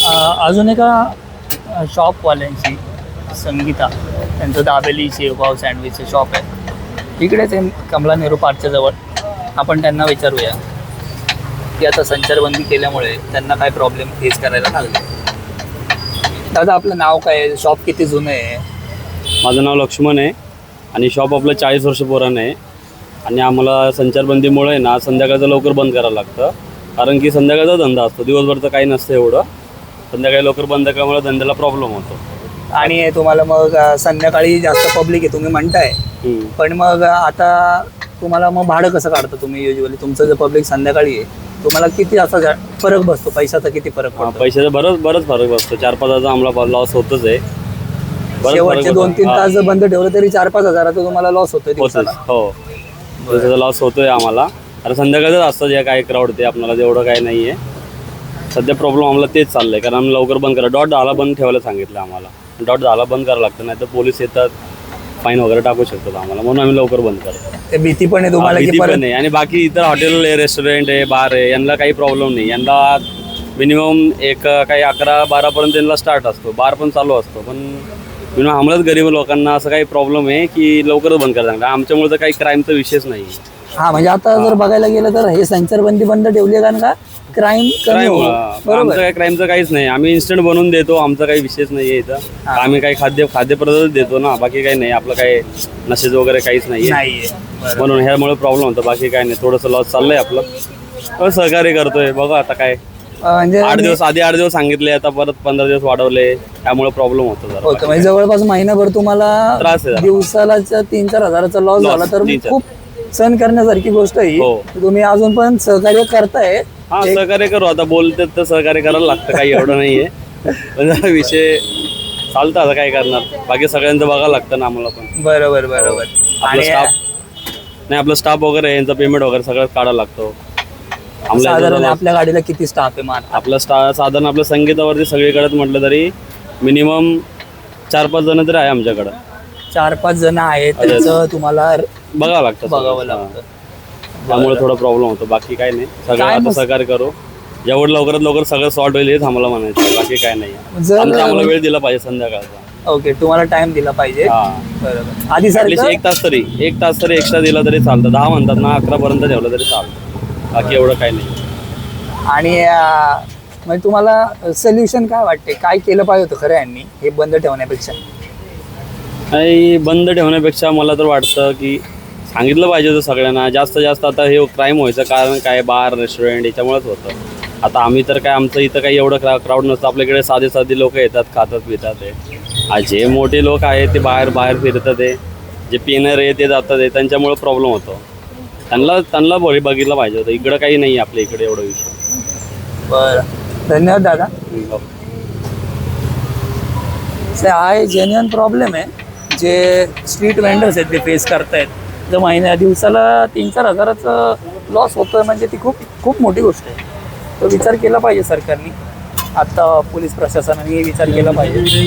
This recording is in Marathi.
अजून एका शॉपवाल्यांची संगीता त्यांचं दाबेली शेवभाव सँडविचचं शॉप आहे इकडेच आहे कमला नेहरू पार्कच्या जवळ. आपण त्यांना विचारूया की आता संचारबंदी केल्यामुळे त्यांना काय प्रॉब्लेम फेस करायला लागले. दादा आपलं नाव काय आहे, शॉप किती जुनं आहे? माझं नाव लक्ष्मण आहे आणि शॉप आपलं 40 वर्ष पुराणं आहे आणि आम्हाला संचारबंदीमुळे ना संध्याकाळचं लवकर बंद करावं लागतं, कारण की संध्याकाळचा धंदा असतो, दिवसभरचं काही नसतं एवढं. संध्याकाळी लवकर बंद केल्यामुळे धंद्याला प्रॉब्लेम होतो. आणि तुम्हाला मग संध्याकाळी जास्त पब्लिक आहे तुम्ही म्हणताय, पण मग आता तुम्हाला मग भाडं कसं काढता तुम्ही युजली? तुमचं जर पब्लिक संध्याकाळी आहे तुम्हाला किती असा फरक बसतो, पैशाचा किती फरक पडतो? पैशाचा बरंच फरक बसतो. 4-5 हजार आम्हाला लॉस होतच आहे. शेवटचे 2-3 तास जर बंद ठेवलं तरी 4-5 हजाराचा तुम्हाला लॉस होतोय दिवसाला. हो, दिवसाचा लॉस होतोय आम्हाला. आता संध्याकाळच असतं जे काही क्राऊड ते आपल्याला तेवढं काही नाही आहे. सध्या प्रॉब्लेम आम्हाला तेच चाललंय, कारण आम्ही लवकर बंद करा, 10:30 बंद ठेवायला सांगितलं आम्हाला. 10:30 बंद करावं लागतं, नाही तर पोलीस येतात, फाईन वगैरे टाकू शकतात आम्हाला, म्हणून आम्ही लवकर बंद करतो. ते भीती पण आहे तुम्हाला? भीती पण नाही. आणि बाकी इतर हॉटेल आहे, रेस्टॉरंट आहे, बार आहे, यांना काही प्रॉब्लेम नाही. यांना मिनिमम काही 11-12 पर्यंत यांना स्टार्ट असतो, बार पण चालू असतो. पण मिनिमम आम्हालाच गरीब लोकांना असं काही प्रॉब्लेम आहे की लवकरच बंद करायला लागतं. आमच्यामुळे तर काही क्राईमचा विषयच नाही. हा, म्हणजे आता जर बघायला गेलं तर हे संचारबंदी बंद ठेवली आहे, कारण का क्राईम कमी होईल. आमचं काही क्राईमचं काहीच नाही. आम्ही इन्स्टंट बनवून देतो, आमचा काही विषयच नाही आहे इथं. आम्ही काही खाद्यपदार्थ देतो ना, बाकी काही नाही. आपलं काही नशेच वगैरे काहीच नाही आहे, म्हणून ह्यामुळे प्रॉब्लेम होतो. बाकी काही नाही. थोडंसं लॉस चाललंय आपलं, सहकार्य करतोय. बघा आता काय, म्हणजे 8 दिवस सांगितले, आता परत 15 दिवस वाढवले, त्यामुळे प्रॉब्लेम होतो जरा. होतं म्हणजे जवळपास महिनाभर तुम्हाला त्रास आहे. दिवसाला 3-4 हजाराचा लॉस झाला तर खूप सहन करण्यासारखी गोष्ट आहे. तुम्ही अजून पण सहकार्य करताय. हा, सहकार्य करू. आता बोलतात तर सहकार्य करायला लागतं, काही एवढं नाहीये. पण जरा विषय चालतं, आता काय करणार. बाकी सगळ्यांचं बघायला लागतं ना आम्हाला पण. बरोबर. आपला स्टाफ नाही, आपला स्टाफ वगैरे यांचा पेमेंट वगैरे सगळं काढायला लागतो. साधारण आपल्या गाडीला किती स्टाफ आहे? मग आपला साधारण आपल्या संगीतावरती सगळीकडे म्हटलं तरी मिनिमम 4-5 जण तरी आहे आमच्याकडं. 4-5 जण आहेत, त्याचं तुम्हाला बघावं लागतं. त्यामुळे थोडा प्रॉब्लेम होतो. बाकी काय नाही. सगळं आता सहकार्य करू, जेवढं लवकरात लवकर सगळं सॉल्ट होईल हेच आम्हाला म्हणायचं. बाकी काय नाही. आम्हाला वेळ दिला पाहिजे संध्याकाळचा. ओके, तुम्हाला टाइम दिला पाहिजे. बरोबर. आधी ॲटलिस्ट 1 तास तरी एक्स्ट्रा दिला तरी चालतं. 10 म्हणतात ना, 11 पर्यंत ठेवलं तरी चालतं. बाकी एवढं काही नाही. आणि म्हणजे तुम्हाला सोल्युशन काय वाटते, काय केलं पाहिजे होतं खरं यांनी हे बंद ठेवण्यापेक्षा? बंद ठेवण्यापेक्षा मला तर वाटतं की सांगितलं पाहिजे होतं सगळ्यांना. जास्त आता हे क्राईम व्हायचं कारण काय, बार रेस्टॉरंट याच्यामुळेच होतं. आता आम्ही तर काय, आमचं इथं काही एवढं क्राऊड नसतं. आपल्याकडे साधे लोक येतात, खातात पितात आहे. जे मोठे लोक आहेत ते बाहेर फिरतात आहे, जे पिनर आहे ते जातात आहे, त्यांच्यामुळे प्रॉब्लेम होतो. त्यांना बघितलं पाहिजे होतं. इकडं काही नाही आपल्या इकडे एवढा विषय. बरं, धन्यवाद दादा. आहे जेन्युइन प्रॉब्लेम आहे जे स्ट्रीट वेंडर्स आहेत ते फेस करतायत. जर दिवसाला 3-4 हजाराचं लॉस होतोय म्हणजे ती खूप मोठी गोष्ट आहे. तो विचार केला पाहिजे सरकारने. आता पोलीस प्रशासनाने विचार केला पाहिजे.